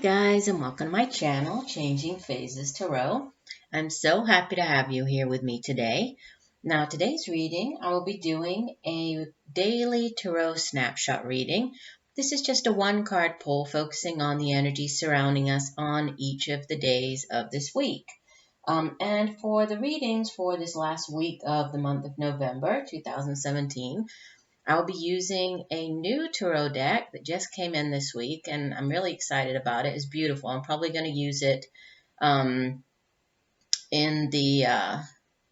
guys, and welcome to my channel, Changing Phases Tarot. I'm so happy to have you here with me today. Now, today's reading, I will be doing a daily tarot snapshot reading. This is just a one-card pull focusing on the energy surrounding us on each of the days of this week. And for the readings for this last week of the month of November 2017, I'll be using a new tarot deck that just came in this week, and I'm really excited about it. It's beautiful. I'm probably going to use it in the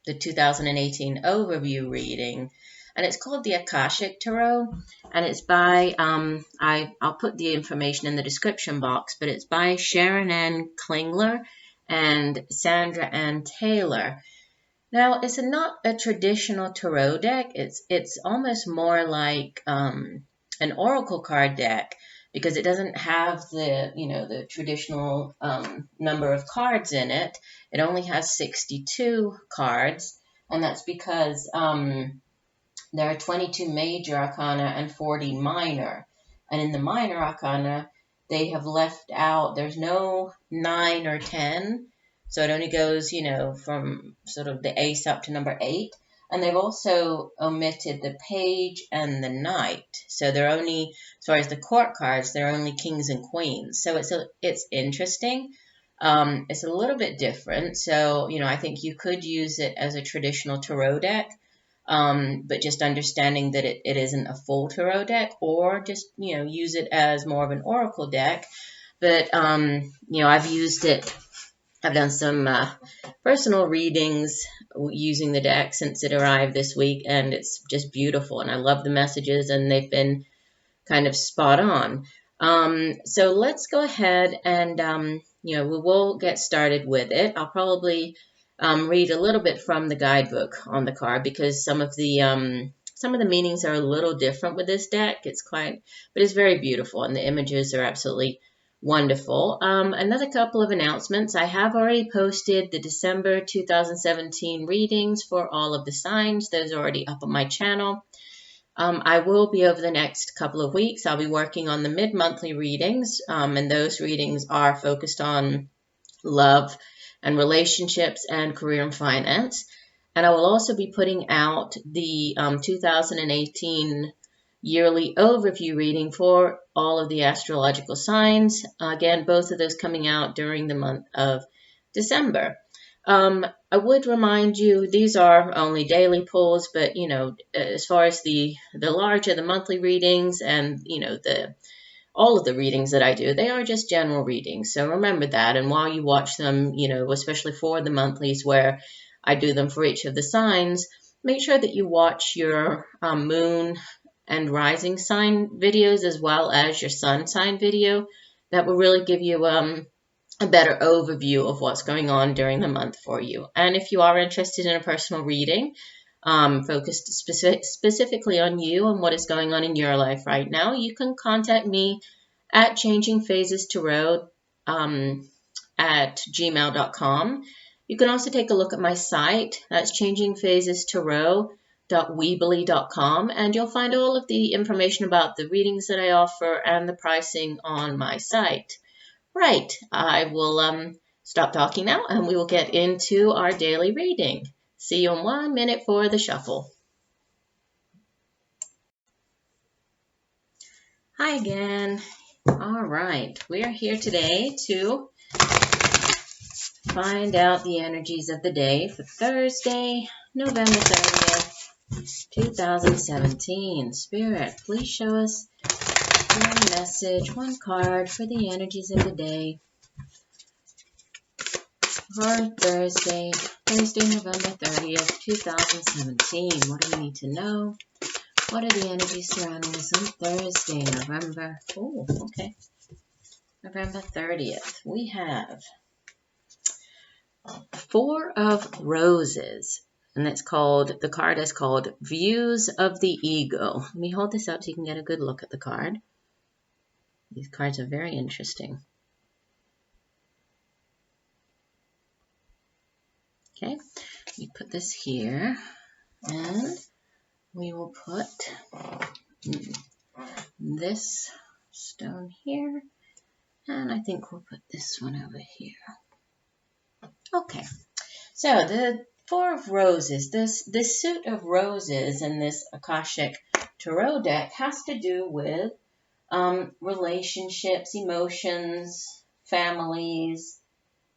2018 overview reading, and it's called the Akashic Tarot, and it's by, I'll put the information in the description box, but it's by Sharon and Klingler and Sandra and Taylor. Now, it's not a traditional tarot deck. It's almost more like an oracle card deck because it doesn't have the traditional number of cards in it. It only has 62 cards, and that's because there are 22 major arcana and 40 minor. And in the minor arcana, they have left out, there's no 9 or 10. So it only goes, from sort of the ace up to number 8. And they've also omitted the page and the knight. So they're only, as far as the court cards, they're only kings and queens. So it's interesting. It's a little bit different. So, I think you could use it as a traditional tarot deck. But just understanding that it isn't a full tarot deck, or just, use it as more of an oracle deck. But, I've used it. I've done some personal readings using the deck since it arrived this week, and it's just beautiful, and I love the messages, and they've been kind of spot on. So let's go ahead and, we will get started with it. I'll probably read a little bit from the guidebook on the card because some of the meanings are a little different with this deck. But it's very beautiful, and the images are absolutely wonderful. Another couple of announcements. I have already posted the December 2017 readings for all of the signs. Those are already up on my channel. I will be over the next couple of weeks. I'll be working on the mid-monthly readings, and those readings are focused on love and relationships and career and finance. And I will also be putting out the 2018 yearly overview reading for all of the astrological signs. Again, both of those coming out during the month of December. I would remind you, these are only daily pulls, but, as far as the larger, the monthly readings and, all of the readings that I do, they are just general readings. So remember that. And while you watch them, especially for the monthlies where I do them for each of the signs, make sure that you watch your moon and rising sign videos as well as your sun sign video. That will really give you a better overview of what's going on during the month for you. And if you are interested in a personal reading, focused specifically on you and what is going on in your life right now, you can contact me at changingphasestarot at gmail.com. You can also take a look at my site. That's changingphasestarot.weebly.com, and you'll find all of the information about the readings that I offer and the pricing on my site. Right, I will stop talking now, and we will get into our daily reading. See you in 1 minute for the shuffle. Hi again. All right, we are here today to find out the energies of the day for Thursday, November 30th, 2017. Spirit, please show us one message, one card for the energies of the day for Thursday, November 30th, 2017. What do we need to know? What are the energies surrounding us on Thursday, November 30th? We have 4 of Roses, and the card is called Views of the Ego. Let me hold this up so you can get a good look at the card. These cards are very interesting. Okay, we put this here, and we will put this stone here, And I think we'll put this one over here. Okay, so the Four of Roses, this suit of roses in this Akashic Tarot deck has to do with relationships, emotions, families,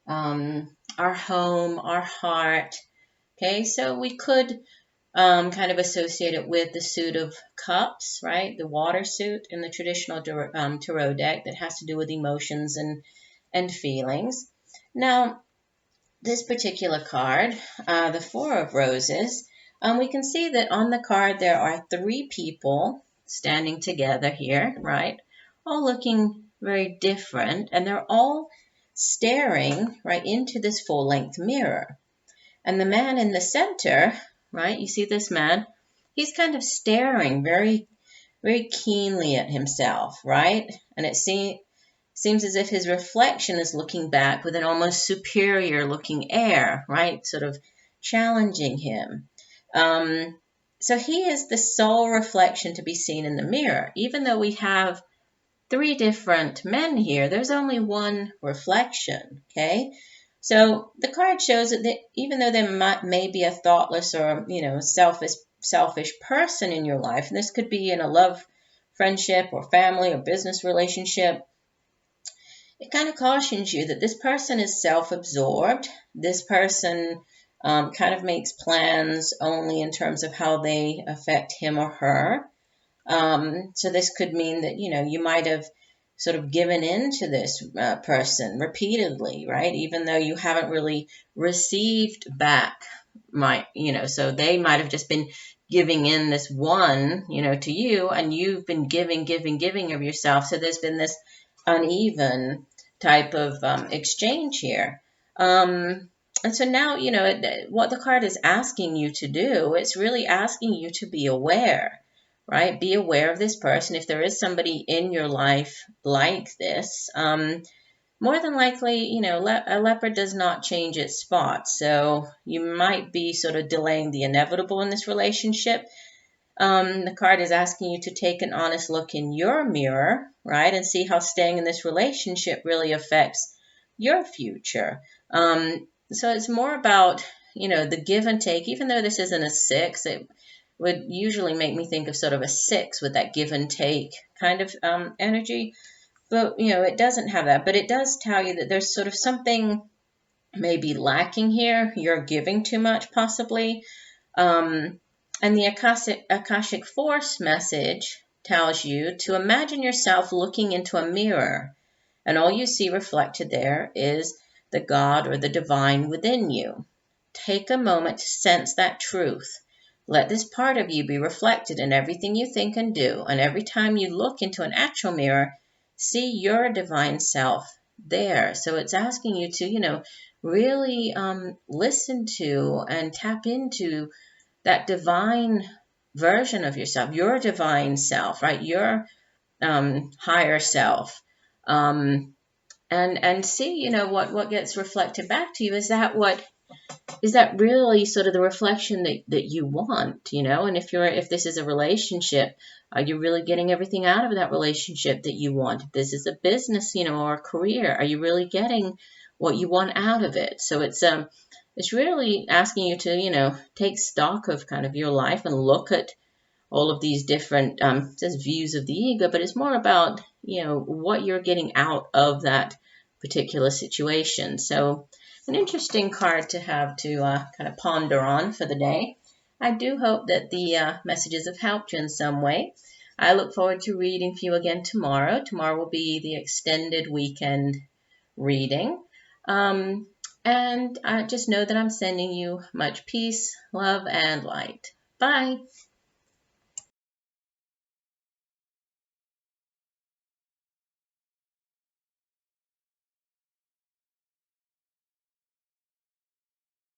our home, our heart. Okay, so we could kind of associate it with the suit of cups, right? The water suit in the traditional tarot deck that has to do with emotions and feelings. Now, this particular card, the Four of Roses, we can see that on the card there are three people standing together here, right? All looking very different, and they're all staring right into this full-length mirror. And the man in the center, right, you see this man, he's kind of staring very, very keenly at himself, right? And it seems as if his reflection is looking back with an almost superior looking air, right? Sort of challenging him. So he is the sole reflection to be seen in the mirror. Even though we have three different men here, there's only one reflection, okay? So the card shows that even though there may be a thoughtless or, selfish person in your life, and this could be in a love, friendship, or family or business relationship, it kind of cautions you that this person is self-absorbed. This person kind of makes plans only in terms of how they affect him or her. So this could mean that, you might have sort of given in to this person repeatedly, right? Even though you haven't really received back, so they might have just been giving in this one, to you, and you've been giving of yourself. So there's been this uneven type of exchange here. And so now, what the card is asking you to do, it's really asking you to be aware, right? Be aware of this person. If there is somebody in your life like this, more than likely, a leopard does not change its spots. So you might be sort of delaying the inevitable in this relationship. The card is asking you to take an honest look in your mirror, right, and see how staying in this relationship really affects your future. So it's more about, the give and take. Even though this isn't a 6, it would usually make me think of sort of a 6 with that give and take kind of energy. But, it doesn't have that. But it does tell you that there's sort of something maybe lacking here. You're giving too much, possibly. And the Akashic Force message tells you to imagine yourself looking into a mirror, and all you see reflected there is the God or the divine within you. Take a moment to sense that truth. Let this part of you be reflected in everything you think and do, and every time you look into an actual mirror, see your divine self there. So it's asking you to, really listen to and tap into that divine version of yourself, your divine self, right? Your higher self, and see, what gets reflected back to you. Is that really sort of the reflection that you want, And if this is a relationship, are you really getting everything out of that relationship that you want? If this is a business, or a career, are you really getting what you want out of it? So it's really asking you to, take stock of kind of your life and look at all of these different views of the ego, but it's more about, what you're getting out of that particular situation. So an interesting card to have to kind of ponder on for the day. I do hope that the messages have helped you in some way. I look forward to reading for you again tomorrow. Tomorrow will be the extended weekend reading. And just know that I'm sending you much peace, love, and light. Bye.